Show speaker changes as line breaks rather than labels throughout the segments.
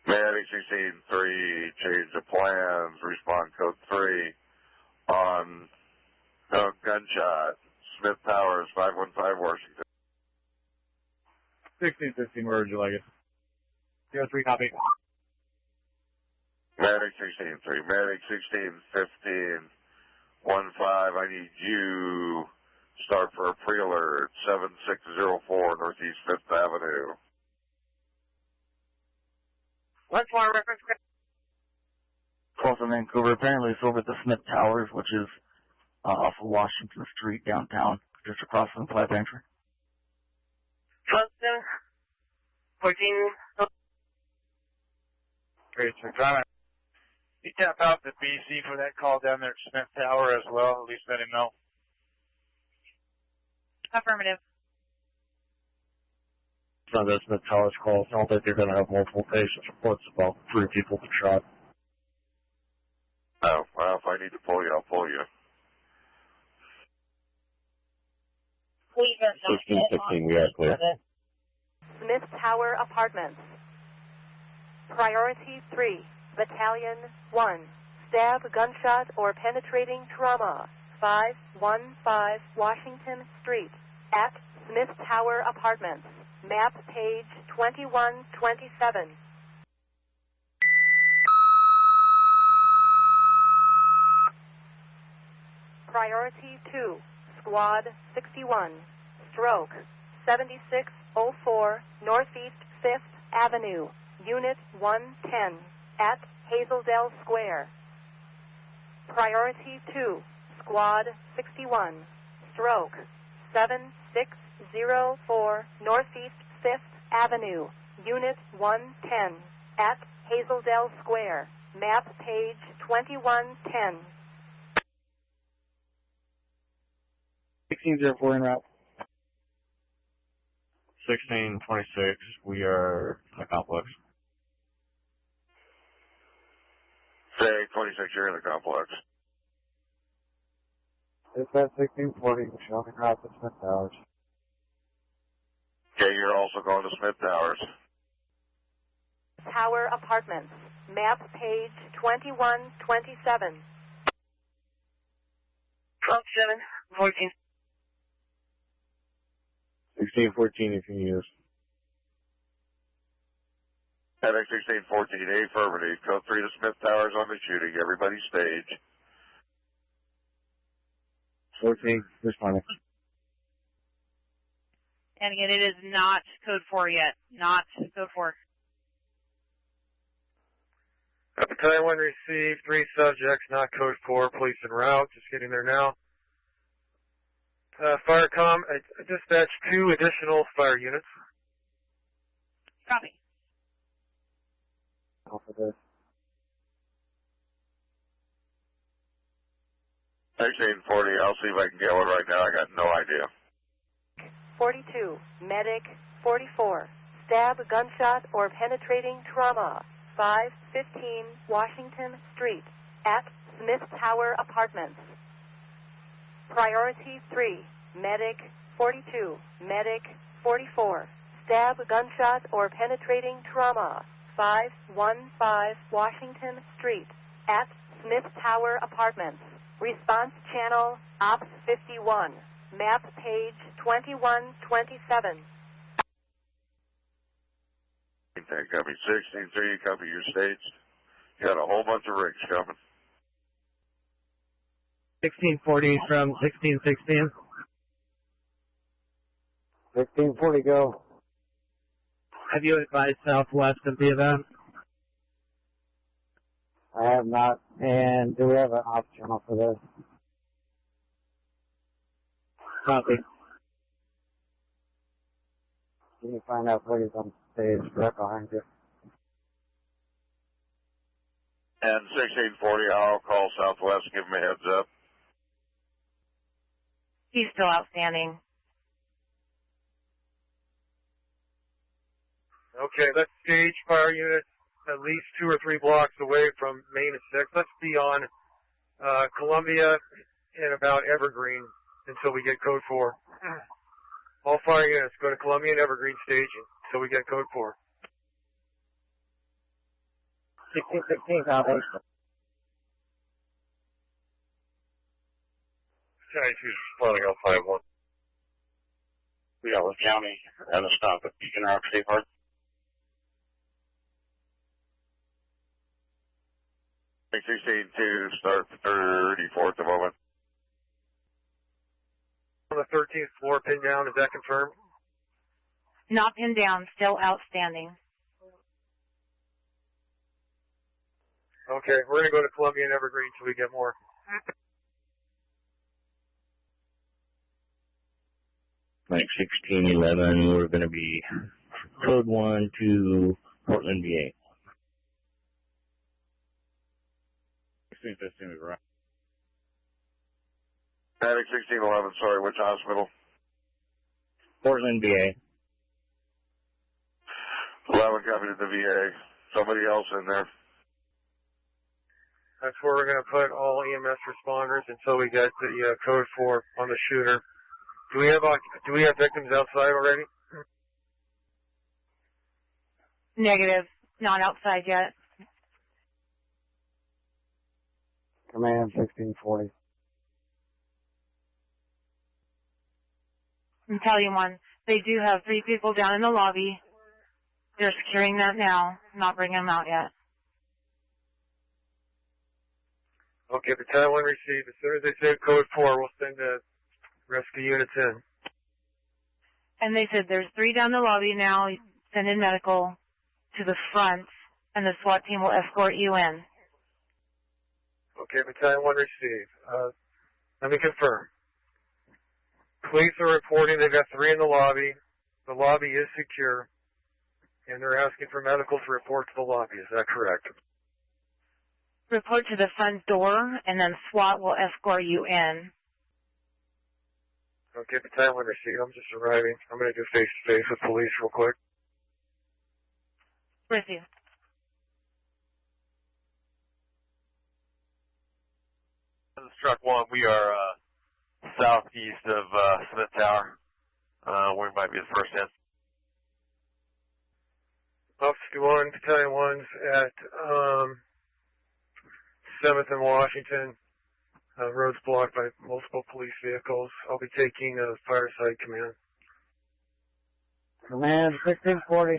Medic 16-3, change of plans, respond code 3 on gunshot, Smith Towers, 515 Washington.
16-15, where would you like it? 03, copy.
Medic 16-3, Medic 16-15, 1-5, I need you, start for a pre-alert, 7604 Northeast 5th Avenue.
What's more reference?
Call from Vancouver. Apparently it's over at the Smith Towers, which is off of Washington Street downtown, just across from the Flat Entry.
14.
Great, sir. Trying to tap out the BC for that call down there at Smith Tower as well. At least let him know.
Affirmative.
From the Smith Towers call, it sounds like they're going to have multiple patients. Reports about 3 people been shot.
Oh, well, if I need to pull you, I'll pull you.
16-15, we are clear.
Smith Tower Apartments. Priority 3, Battalion 1, stab, gunshot, or penetrating trauma, 515 Washington Street, at Smith Tower Apartments, map page 2127. Priority 2, Squad 61, stroke 7604 Northeast 5th Avenue, Unit 110, at Hazeldale Square. Priority 2, Squad 61, stroke 7604 Northeast 5th Avenue, Unit 110, at Hazeldale Square, map page 2110.
1604 en route.
1626, we are in the complex.
Say 26, you're in the complex.
It's at 1640, Michelle across the Smith Towers.
Okay, you're also going to Smith Towers.
Tower Apartments, map page 2127.
12-7, 14.
1614 if you use.
Medic 1614, affirmative. Code 3 to Smith Towers on the shooting. Everybody stage.
14, responding.
And again, it is not code 4 yet. Not code 4.
Battalion 1 received 3 subjects, not code 4, police en route, just getting there now. Firecom, I dispatched 2 additional fire units.
Copy.
Off of this.
1640, I'll see if I can get one right now. I got no idea.
42, Medic 44, stab, gunshot, or penetrating trauma, 515 Washington Street, at Smith Tower Apartments. Priority 3, Medic 42, Medic 44, stab, gunshot, or penetrating trauma, 515 Washington Street, at Smith Tower Apartments. Response channel, Ops 51, map page 2127.
Copy 16-3, copy your staged. You got a whole bunch of rigs coming.
1640 from 1616. 1640, go. Have you advised Southwest of the event? I have not. And do we have an off channel for this? Copy. Can you find out please on stage right behind you?
And 1640, I'll call Southwest, give them a heads up.
He's still outstanding.
Okay, let's stage fire unit at least 2 or 3 blocks away from Main and 6. Let's be on Columbia and about Evergreen until we get code 4. All fire units go to Columbia and Evergreen staging until we get code 4.
1616, copy.
County 2's responding on 5-1.
We got with County and a stop at Beacon Rock State Park.
16-2, start 34 at the moment.
On the 13th floor, pin down, is that confirmed?
Not pinned down, still outstanding.
Okay, we're going to go to Columbia and Evergreen till we get more.
Like 1611, we're going to be code 1 to Portland, VA. 1615, we were right.
Attic 1611, sorry, which hospital?
Portland, VA.
11 copy to the VA. Somebody else in there.
That's where we're going to put all EMS responders until we get the code 4 on the shooter. Do we have victims outside already?
Negative. Not outside yet.
Command 1640.
Battalion 1, they do have 3 people down in the lobby. They're securing that now, not bringing them out yet.
Okay, Battalion 1 received. As soon as they say code 4, we'll send the rescue units in.
And they said there's 3 down the lobby now, send in medical to the front, and the SWAT team will escort you in.
Okay, Battalion 1 received. Let me confirm. Police are reporting they've got 3 in the lobby. The lobby is secure, and they're asking for medical to report to the lobby. Is that correct?
Report to the front door, and then SWAT will escort you in.
Okay, Battalion 1 received. I'm just arriving. I'm going to do face-to-face with police real quick.
With you.
This is Truck 1. We are southeast of Smith Tower. We might be the first in.
Officer 1, Battalion 1's at 7th and Washington. Roads blocked by multiple police vehicles. I'll be taking fireside command.
Command 1640.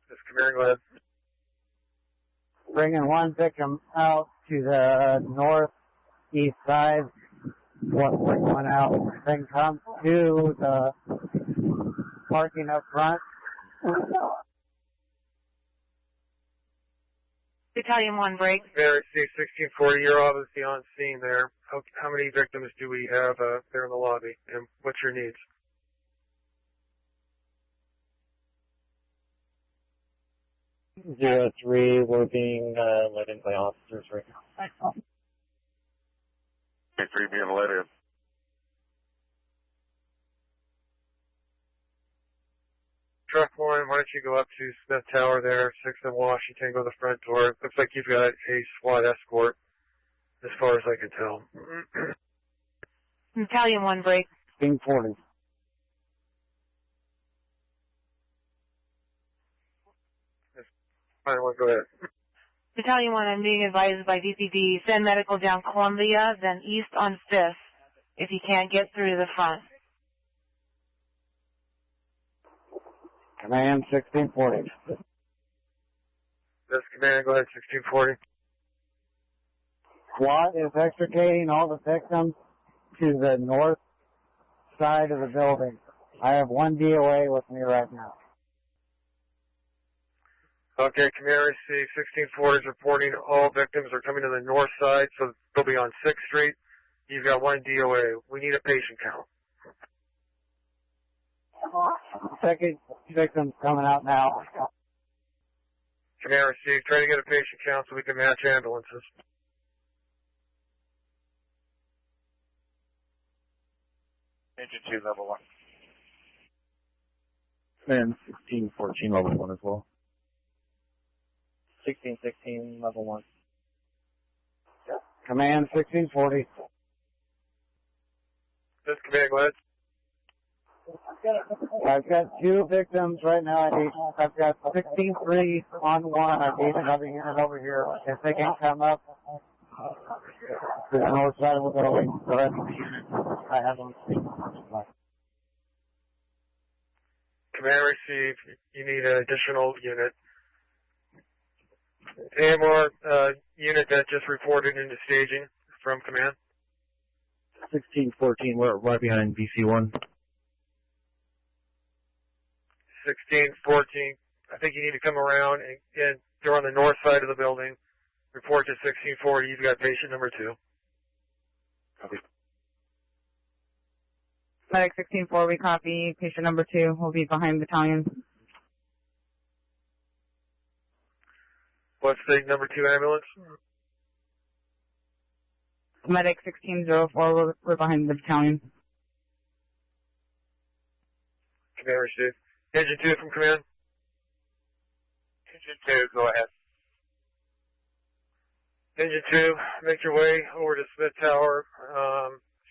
This command, go ahead.
Bringing 1 victim out to the northeast side. Bring 1 out. Then come to the parking up front.
Battalion 1 break.
Command received 1640. You're obviously on scene there. How many victims do we have there in the lobby, and what's your needs?
Zero 3, we're being led in by officers right now.
3 being let in.
Truck 1, why don't you go up to Smith Tower there, 6th and Washington, go to the front door. Looks like you've got a SWAT escort, as far as I can tell.
Battalion 1 break.
1640.
Fine, go ahead.
Battalion 1, I'm being advised by VPD, send medical down Columbia, then east on 5th, if you can't get through to the front.
Command 1640.
This command, go ahead, 1640.
SWAT is extricating all the victims to the north side of the building. I have 1 DOA with me right now.
Okay, command received 1640 is reporting all victims are coming to the north side, so they'll be on 6th Street. You've got 1 DOA. We need a patient count.
Second victim's coming out now.
Command received. Try to get a patient count so we can match ambulances.
Engine 2, level 1.
And 1614, level 1 as well.
1616, level 1. Command 1640.
This command, go ahead.
I've got 2 victims right now. I've got 16-3 on 1. I need another unit over here. If they can come up to the north side of the building, the rest of the unit, I have them.
Command receive. You need an additional unit. AMR unit that just reported into staging from command.
1614, we're right behind BC1.
1614. I think you need to come around and they're on the north side of the building. Report to 1640. You've got patient number 2.
Copy.
Medic 16-4, we copy. Patient number 2 will be behind battalion.
What's the number 2 ambulance?
Medic 1604, we're behind the battalion.
Command receive. Engine 2 from command.
Engine 2, go ahead.
Engine 2, make your way over to Smith Tower.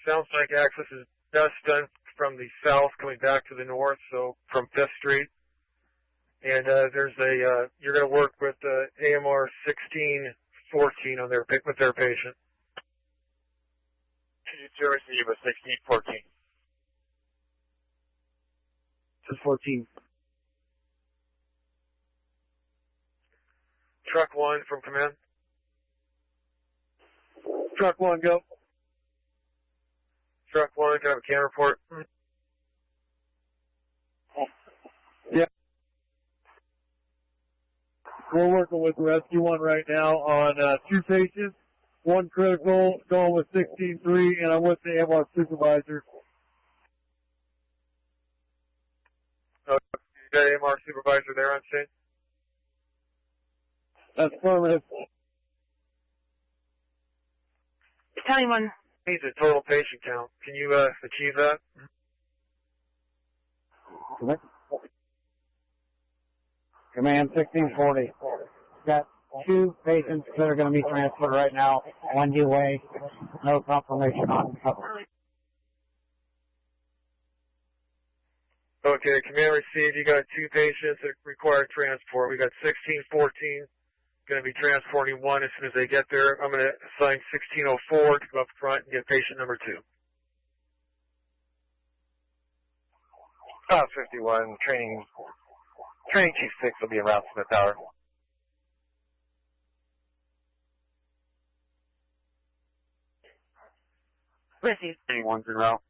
Sounds like access is best done from the south coming back to the north, so from 5th Street. And there's a, you're going to work with AMR 1614 on with their patient.
Engine 2, receive a 1614.
This is 14.
Truck 1 from command.
Truck 1, go.
Truck 1, can I have a can report?
Yeah. We're working with Rescue 1 right now on 2 patients. 1 critical, going with 16-3, and I'm with the AMR supervisor.
You got AMR supervisor there on scene?
That's affirmative.
Battalion 1.
Needs a total patient count. Can you achieve that?
Command 1640. Got 2 patients that are going to be transferred right now. 1 UA. No confirmation on cover.
Okay, command received. You got 2 patients that require transport. We got 1614 going to be transporting 1 as soon as they get there. I'm going to assign 1604 to go up front and get patient number 2.
51, training Chief 6 will be around Smith Tower.
Received.
1's en route.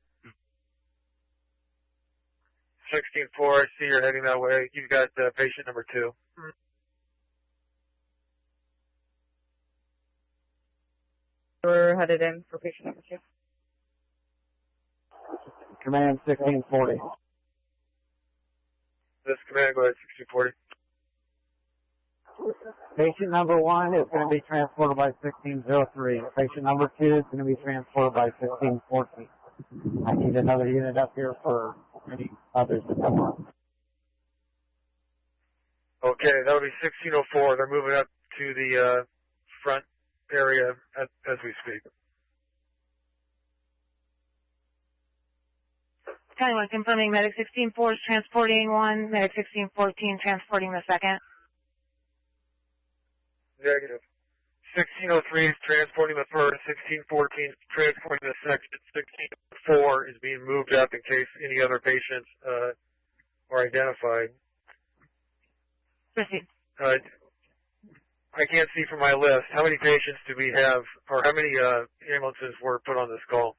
16-4, I see you're heading that way. You've got patient number 2.
We're headed in for patient number 2.
Command 1640.
This command, go ahead, 1640.
Patient number 1 is going to be transported by 1603. Patient number 2 is going to be transported by 1614. I need another unit up here for any others to come on.
Okay, that'll be 1604. They're moving up to the front area as we speak.
Battalion 1 confirming medic 16-4 is transporting 1, medic 16-14 transporting the 2nd.
Negative. 1603 is transporting the first, 1614 is transporting the second, 1604 is being moved up in case any other patients are identified.
Received.
I can't see from my list. How many patients do we have, or how many ambulances were put on this call?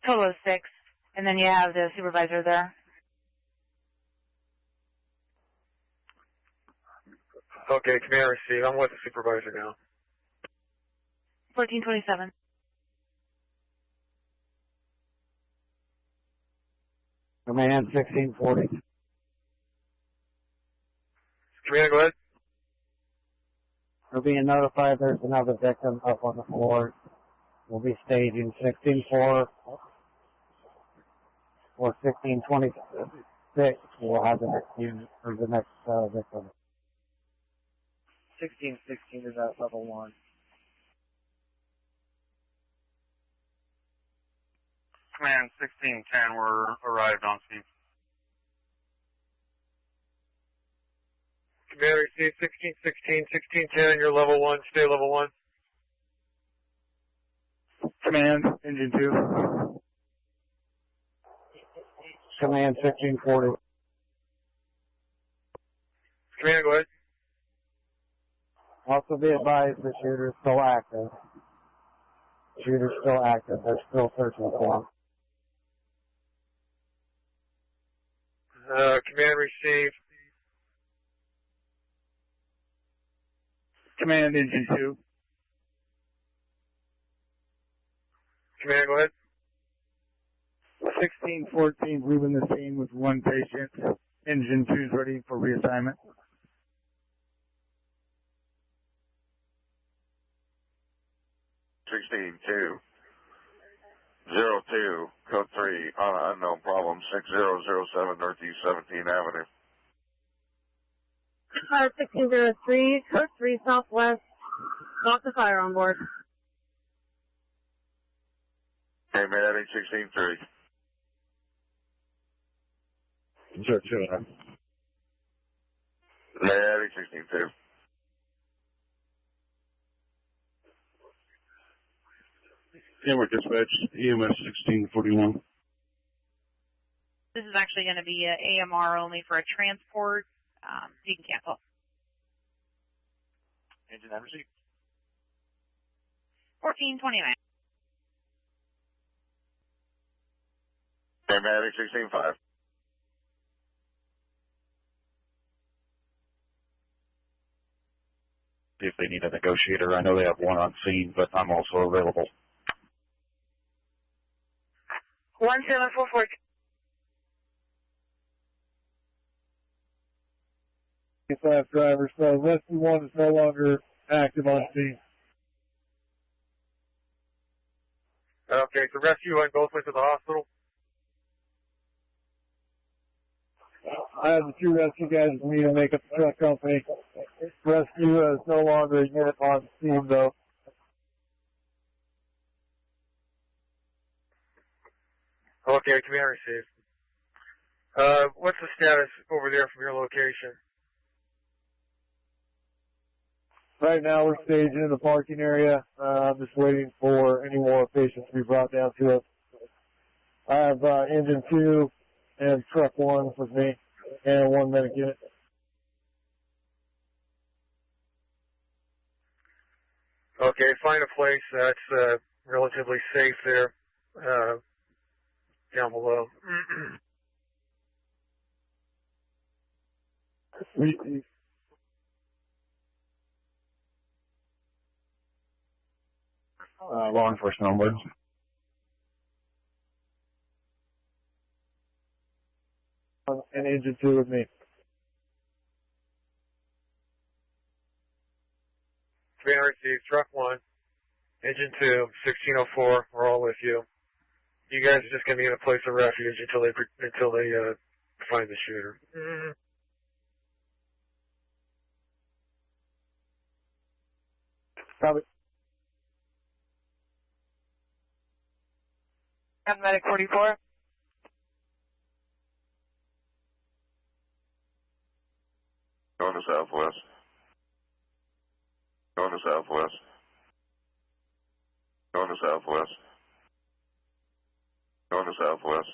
Total of 6. And then you have the supervisor there.
Okay, command receive. I'm with the supervisor now.
1427.
Command 1640.
Command, go ahead.
We're being notified there's another victim up on the floor. We'll be staging 16-4 or 1626. We'll have the next unit or the next victim.
1616 is at level 1.
Command 1610, we're arrived on scene.
Command received 1616, 1610, you're level 1, stay level 1.
Command, engine 2.
Command 1540.
Command, go ahead.
Also be advised the shooter is still active. Shooter's still active. They're still searching for him.
Command received.
Command, engine 2.
Command, go ahead.
1614, leaving the scene with one patient. Engine 2's ready for reassignment.
$16-2, 02, code 3, on unknown problem, 6007 Northeast 17th Avenue.
1603, code 3 Southwest, got the fire on board.
Okay, medic 16-3.
Sure.
Medic 16-2.
Camera dispatch, EMS 1641.
This is actually going to be a AMR only for a transport. You can cancel.
Engine number
1429.
Okay, medic 16-5.
See if they need a negotiator. I know they have one on scene, but I'm also available.
1744.
Fast driver, so rescue 1 is no longer active on scene.
Okay, so rescue 1 both went to the hospital.
I had the 2 rescue guys with me to make up the truck company. Rescue is no longer a unit on scene, though.
Okay, command received. What's the status over there from your location?
Right now we're staging in the parking area. I'm just waiting for any more patients to be brought down to us. I have engine 2 and truck 1 with me and 1 medic unit.
Okay, find a place that's relatively safe there down below.
Law enforcement on board.
And engine 2 with me.
Command received, truck 1, engine 2, 1604, we're all with you. You guys are just going to be in a place of refuge until they find the shooter.
Copy.
Medic 44.
Going to southwest. Going to southwest. Going to southwest. Going to southwest.